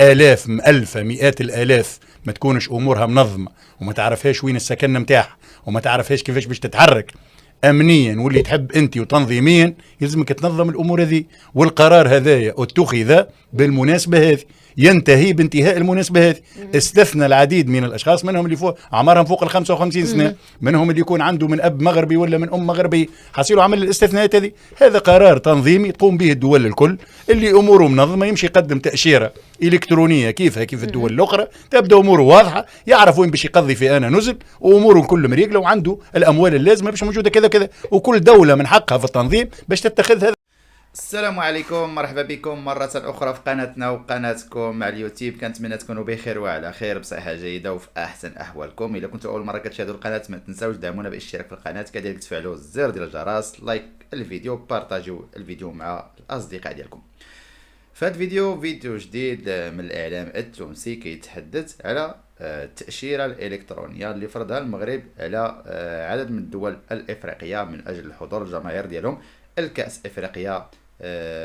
آلاف مؤلفة مئات الآلاف ما تكونش أمورها منظمة وما تعرفهاش وين السكن متاعها وما تعرفهاش كيفاش باش تتحرك أمنيا واللي تحب أنت وتنظيميا، يلزمك تنظم الأمور هذه. والقرار هذايا اتخذ بالمناسبة هذه، ينتهي بانتهاء المناسبة هذه. استثنى العديد من الأشخاص، منهم اللي فوق عمرهم فوق 55 سنة، منهم اللي يكون عنده من أب مغربي ولا من أم مغربي، حصيلوا عمل الاستثناءات هذه. هذا قرار تنظيمي تقوم به الدول الكل، اللي أموره منظمة يمشي يقدم تأشيرة إلكترونية كيفها كيف الدول الأخرى، تبدأ أموره واضحة، يعرف وين باش يقضي في أنا نزل، وأموره كل مريقلة، وعنده الأموال اللازمة باش موجودة كذا كذا. وكل دولة من حقها في التنظيم باش تتخذ هذا. السلام عليكم، مرحبا بكم مرة أخرى في قناتنا وقناتكم مع اليوتيوب. كنتمنى تكونوا بخير وعلى خير بصحة جيدة وفي أحسن أحوالكم. إذا كنتوا أول مرة كتشاهدوا القناة ما تنساوش دعمونا بالاشتراك في القناة، كذلك تفعلوا الزر ديال الجرس، لايك الفيديو، بارطاجيو الفيديو مع الأصدقاء ديالكم. في هذا الفيديو فيديو جديد من الإعلام التونسي كيتحدث على التأشيرة الإلكترونية اللي فرضها المغرب على عدد من الدول الإفريقية من أجل الحضور الجماهير ديالهم الكأس إفريقيا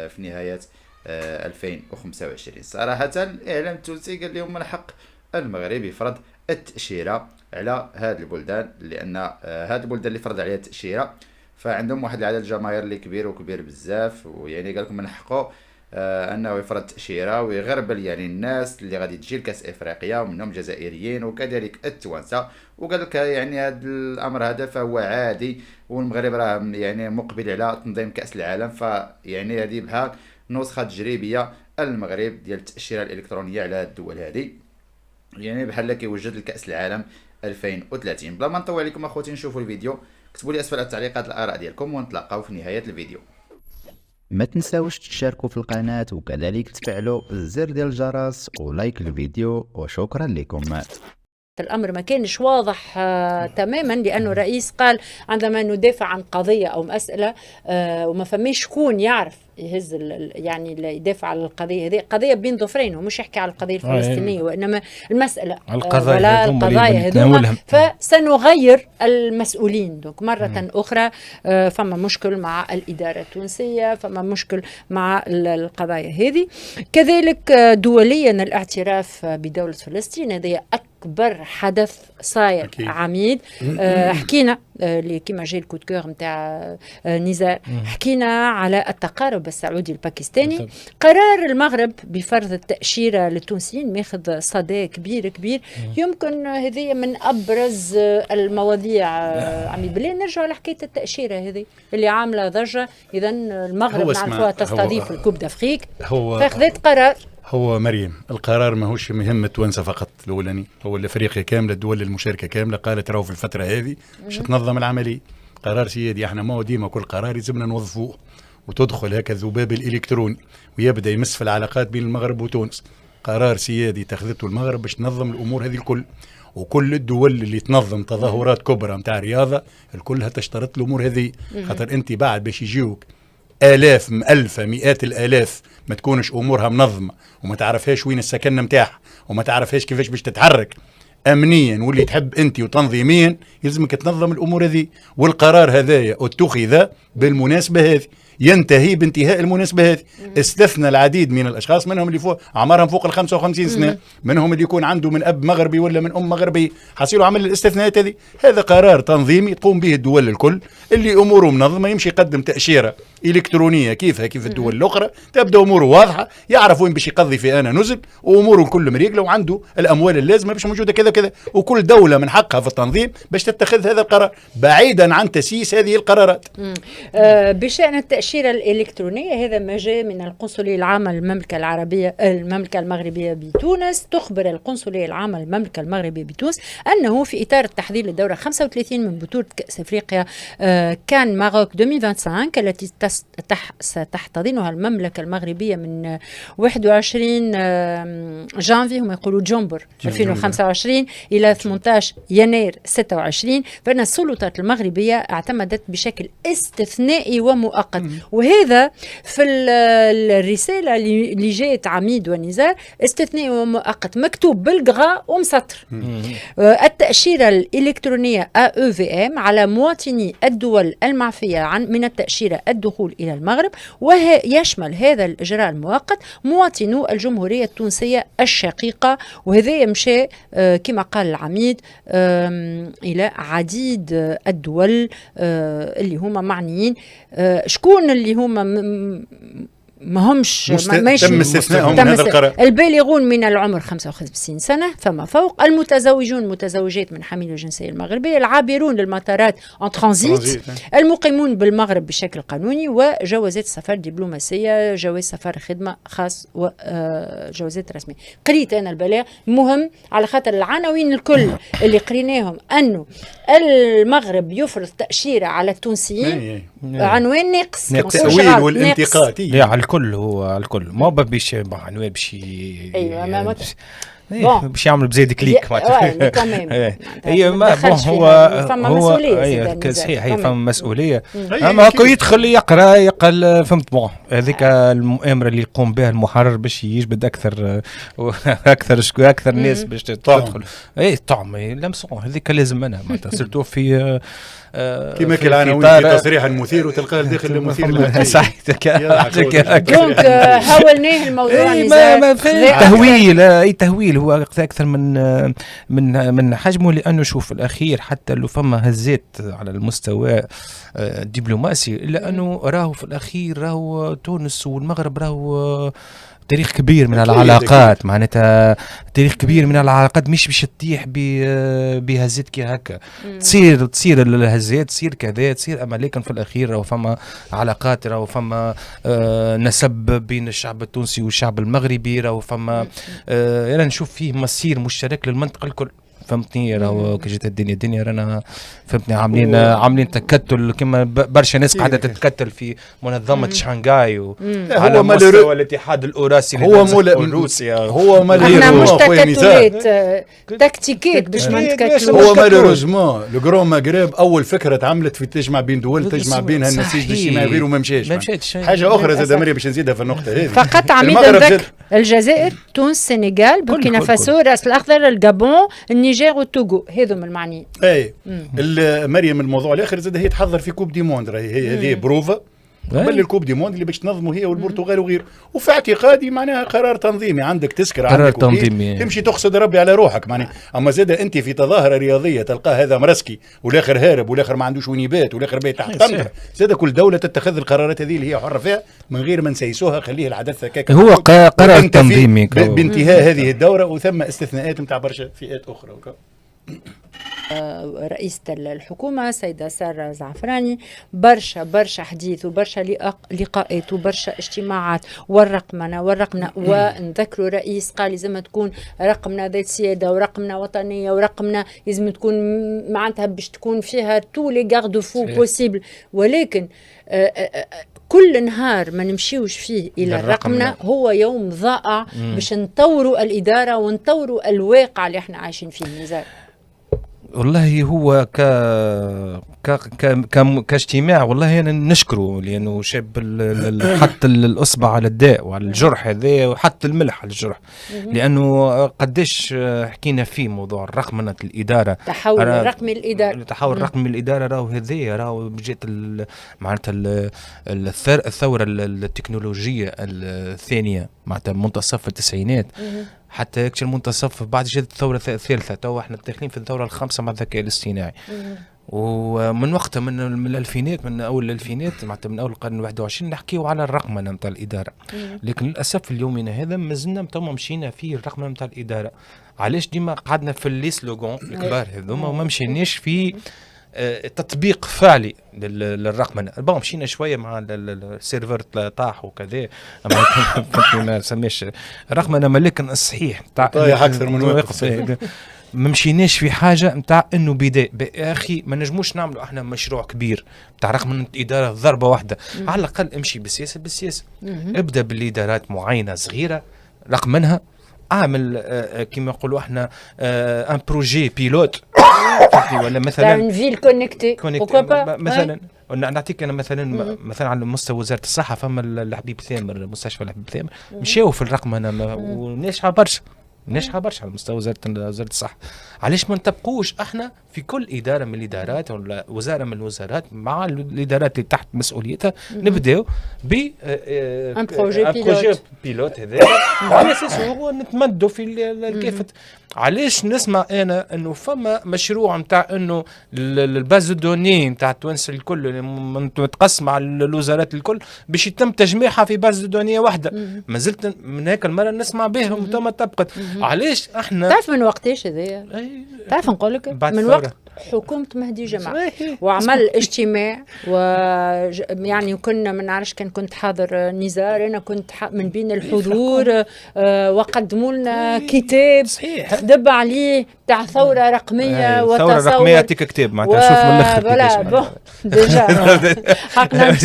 في نهاية 2025. صراحة الإعلام التونسي قال لهم من حق المغرب يفرض التأشيرة على هذه البلدان، لأن هذه البلدان اللي فرض عليها التأشيرة فعندهم واحد العدد الجماهير اللي كبير وكبير بزاف، ويعني قال لكم من حقه انه يفرض تأشيرة ويغربل يعني الناس اللي غادي تجي لكأس افريقيا، ومنهم جزائريين وكذلك التوانسه. وقال لك يعني هذا الامر هذا فهو عادي، والمغرب راه يعني مقبل على تنظيم كأس العالم، فيعني هذه بحال نسخه تجريبيه المغرب ديال التأشيرة الالكترونيه على الدول هذه، يعني بحال كيوجد لكأس العالم 2030. بلا ما نطول عليكم اخوتي، نشوفوا الفيديو. كتبوا لي اسفل التعليقات الاراء ديالكم، ونتلاقاو في نهايه الفيديو. ما تنساوش تشاركوا في القناة وكذلك تفعلوا الزر ديال الجرس ولايك الفيديو، وشكرا لكم. الأمر ما كانش واضح تماما، لأنه الرئيس قال عندما ندافع عن قضية أو مسألة وما فماش شكون يعرف يهز يعني اللي يدافع على القضية هذه، قضية بين ظفرين، ومش يحكي على القضية الفلسطينية وإنما المسألة ولا القضايا هذوما، فسنغير المسؤولين. دونك مرة أخرى فما مشكل مع الإدارة التونسية، فما مشكل مع القضايا هذه. كذلك دوليا الاعتراف بدولة فلسطين هذه أكبر حدث صاير عميد. حكينا كما جاي الكودكور نتاع نزار، حكينا على التقارب السعودي الباكستاني. قرار المغرب بفرض التأشيرة للتونسيين ماخذ صدى كبير كبير. يمكن هذه من أبرز المواضيع. عمي بلي نرجع لحكاية التأشيرة هذه اللي عاملة ضجة. إذا المغرب نعرفوها تستضيف الكوب دافريك، فأخذت قرار. هو مريم القرار ماهوش مهمة توانسة فقط، الأولاني هو الأفريقيا كاملة، الدول المشاركة كاملة قالت راهو في الفترة هذه باش تنظم العملية. قرار سيادي، احنا ما هو ديما كل قرار يلزمنا نوظفوه، وتدخل هكا الذباب الإلكتروني ويبدأ يمس في العلاقات بين المغرب وتونس. قرار سيادي تخذته المغرب باش تنظم الأمور هذه الكل، وكل الدول اللي تنظم تظاهرات كبرى متاع رياضة الكلها تشترط الأمور هذه. خاطر أنت بعد باش يجيوك آلاف مؤلفة مئات الآلاف ما تكونش أمورها منظمة وما تعرفهاش وين السكن متاعها وما تعرفهاش كيفاش باش تتحرك أمنيا واللي تحب أنت وتنظيميا، يلزمك تنظم الأمور هذه. والقرار هذايا اتخذ بالمناسبة هذه، ينتهي بانتهاء المناسبة هذه. استثنى العديد من الأشخاص، منهم اللي فوق عمرهم فوق 55 سنة، منهم اللي يكون عنده من أب مغربي ولا من أم مغربي، حصيلوا عمل الاستثناءات هذه. هذا قرار تنظيمي تقوم به الدول الكل، اللي أموره منظمة يمشي يقدم تأشيرة إلكترونية كيفها كيف الدول الأخرى، تبدأ أموره واضحة، يعرف وين باش يقضي في أنا نزل، وأموره كل مريقلة، وعنده الأموال اللازمة باش موجودة كذا كذا. وكل دولة من حقها في التنظيم باش تتخذ هذا القرار بعيدا عن تسييس هذه القرارات. بشأن التأشيرة الإلكترونية، هذا ما جاء من القنصلية العامة للمملكة المملكة المغربية بتونس. تخبر القنصلية العامة للمملكة المغربية بتونس أنه في إطار التحضير للدورة 35 من بطولة كأس أفريقيا كان ماروك 2025 التي ستحتضنها المملكة المغربية من 21 جانفي، هم يقولوا جنبر 2025 إلى 18 يناير 26، فإن السلطات المغربية اعتمدت بشكل استثنائي ومؤقت. وهذا في الرسالة اللي جاءت عميد ونزار، استثنائي ومؤقت، مكتوب بالقغاء ومسطر. التأشيرة الإلكترونية AEVM على مواطني الدول المعفية من التأشيرة الدخول إلى المغرب، ويشمل هذا الإجراء المؤقت مواطنو الجمهورية التونسية الشقيقة. وهذا يمشي كما قال العميد إلى عديد الدول اللي هما معنيين. شكون اللي هما ما همش تم استثنائهم من هذا القرار؟ البالغون من العمر 55 سنة فما فوق، المتزوجون متزوجات من حامل الجنسية المغربية، العابرون للمطارات ان ترانزيت، المقيمون بالمغرب بشكل قانوني، وجوازات السفر دبلوماسية، جواز سفر خدمة خاص، وجوازات رسمية. قريت أنا البلاغ مهم على خاطر العناوين الكل اللي قريناهم أنه المغرب يفرض تأشيرة على التونسيين، عنوان ناقص، التأويل والانتقاد على الكل، هو على الكل ما باش عنوان باش باش يعمل بزيد كليك هي ما هو مسؤوليه صحيح، هي فما مسؤوليه. اما هكا يدخل يقرا فهمت بون هذيك المؤامره اللي يقوم بها المحرر باش يجبد اكثر ناس باش تدخل طعم لمسون هذيك لازم انا معناتها سيرتو في كما كان العناوين في تصريح المثير وتلقاه داخل المثير صحيح دونك هاولناه الموضوع تهويل اي تهويل هو اكثر من حجمه، لانه شوف الاخير حتى لو فما هزات على المستوى الدبلوماسي الا انه راهو في الاخير راهو تونس والمغرب راهو تاريخ كبير من العلاقات، معناتها تاريخ كبير من العلاقات مش باش تطيح بهزات كي هكا. تصير الهزات تصير كذا تصير، اما لكن في الاخير راهو فما علاقات، راهو فما نسب بين الشعب التونسي والشعب المغربي، راهو فما انا نشوف فيه مسير مشترك للمنطقه الكل. فهمتني راهو كي جات الدنيا رانا فهمتني عاملين تكتل كما برشا ناس قاعده تتكتل في منظمه شانغاي على مستوى الاتحاد الاوراسي روسيا. هو مش تكتلات تكتيكات باش ما نتكتلوش. هو مالوريزمون لو غران مغرب اول فكره تعملت في تجمع بين دول، تجمع بينها النسيج الاجتماعي غير وما مشاش. حاجه اخرى زاد مريم باش نزيدها في النقطه هذه فقط عميد الذكر الجزائر، تونس، السنغال، بوركينا فاسو، راس الاخضر، الجابون، النيجر والتوغو، هذوم المعنيين. اي مريم الموضوع الاخر زاد هي تحضر في كوب دي موند، راهي هذه بروفا قبل الكوب دي موند اللي باش تنظموا هي والبرتغال وغيره. وفي اعتقادي معناها قرار تنظيمي، عندك تذكره قرار تنظيمي تمشي تقصد ربي على روحك معناها. اما زاد انت في تظاهره رياضيه تلقاه هذا مرسكي والاخر هارب والاخر ما عندوش وين يبات والاخر بيت تحت قنطره، زاد كل دوله تتخذ القرارات هذه اللي هي حره فيها من غير ما نسيسوها، خليه العدد هكاك. هو قرار تنظيمي بانتهاء هذه الدوره، وثم استثناءات نتاع برشا فئات اخرى. رئيسة الحكومة سيدة سارة زعفراني برشا حديث وبرشا لقاءات وبرشا اجتماعات والرقمنة ونذكروا رئيس قال لازم تكون رقمنا ذات سيادة ورقمنا وطنية ورقمنا لازم تكون معناتها باش تكون فيها تو لي غارد فو بوسيبل. ولكن كل نهار ما نمشيوش فيه إلى الرقمنة هو يوم ضائع باش نطوروا الإدارة ونطوروا الواقع اللي احنا عايشين فيه. نزار والله هو كاجتماع والله أنا نشكره، لأنه شاب حط الأصبع على الداء وعلى الجرح هذا وحط الملح على الجرح، لأنه قديش حكينا فيه موضوع الرقمنة الإدارة، تحول رقمي الإدارة، تحول رقمي الإدارة. راهو هذايا راهو جات معناتها الثورة التكنولوجية الثانية معناتها منتصف التسعينات حتى يكشف المنتصف، بعد جات الثورة الثالثة، تو احنا داخلين في الثورة الخامسة مع الذكاء الاصطناعي. ومن وقتها من الألفينات، من أول الألفينات معناتها من أول القرن 21 نحكيو على الرقمنة نتاع الإدارة، لكن للأسف في اليومين هذا مازلنا توما مشينا في الرقمنة نتاع الإدارة. علاش ديما قعدنا في اللي سلوغون الكبار هذوما وما مشيناش في تطبيق فعلي للرقمنة. بون مشينا شويه مع السيرفر طاح وكذا، ما سميش رقمنة، لكن الصحيح طايح اكثر من واقف. ما مشيناش في حاجه نتاع انه بدايه يا اخي ما نجموش نعملوا احنا مشروع كبير نتاع رقمنة اداره ضربه واحده. على الاقل امشي بالسياسه ابدا بالادارات معينه صغيره رقمنها، اعمل كما نقولوا احنا ان بروجي بيلوت ولا مثلا فيل كونيكتي مثلا. نعطيك انا مثلا على مستوى وزاره الصحه، فما الحبيب ثامر، مستشفى الحبيب ثامر مشاو في الرقمنه وناجحه برشا ناجحه برشا على مستوى وزاره الصحه. علاش ما نطبقوش احنا في كل اداره من الادارات ولا وزاره من الوزارات مع الادارات اللي تحت مسؤوليتها نبداو ب ان بروجي بيلوت هذا على اساس نتمدوا في كيف. علاش نسمع انا انه فما مشروع نتاع انه الباز دوني نتاع التوانسه الكل متقسمه على الوزارات الكل باش يتم تجميعها في باز دونيه واحده، ما زلت من هيك المره نسمع بهم ثم طبقت. علاش احنا تعرف من وقتاش هذايا؟ تعرف نقول لك من وقت حكومة مهدي جمعة وعمل اجتماع يعني كنا ما نعرفش كان كنت حاضر نزار، انا كنت من بين الحضور وقدموا لنا كتاب تدب عليه تاع ثورة رقمية وتصور ثورة رقمية تيك كتاب معناتها شوف من الاخر ديجا حقنا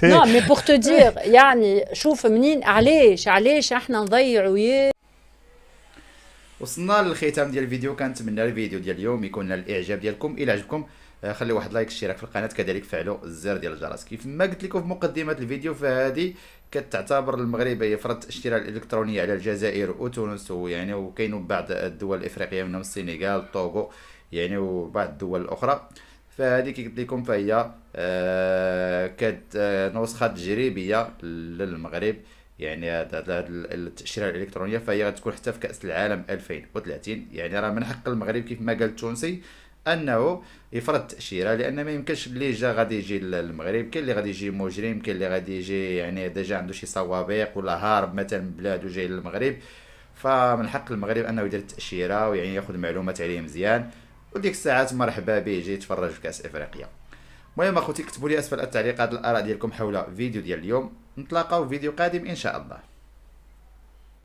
نو مي بور تو دير يعني شوف منين علاش احنا نضيعوا. وصلنا للختام ديال الفيديو، كنتمنى الفيديو ديال اليوم يكون نال الاعجاب ديالكم. الى عجبكم خليو واحد لايك، اشتراك في القناه، كذلك فعلوا الزر ديال الجرس. كيف ما قلت لكم في مقدمه الفيديو، فهذه كتعتبر المغرب هي فرض الاشتراك الالكتروني على الجزائر وتونس ويعني وكاينوا بعض الدول الافريقيه منهم السنغال، الطوغو يعني وبعض الدول الاخرى. فهذه كي قلت لكم فهي نسخه تجريبيه للمغرب، يعني هذا التاشيره الالكترونيه فهي غتكون حتى في كاس العالم 2030. يعني راه من حق المغرب كيف ما قال التونسي انه يفرض التاشيره، لان ما يمكنش اللي جا غادي يجي للمغرب، كاين اللي غادي يجي مجرم، كاين اللي غادي يجي يعني ديجا عنده شي سوابق ولا هارب مثلا من بلاد وجاي للمغرب. فمن حق المغرب انه يدير التاشيره ويعني ياخذ معلومات عليه مزيان، وديك الساعات مرحبا به يجي يتفرج في كاس افريقيا. المهم اخوتي كتبوا لي اسفل التعليقات الاراء ديالكم حول فيديو ديال اليوم، نتلاقاو في فيديو قادم ان شاء الله.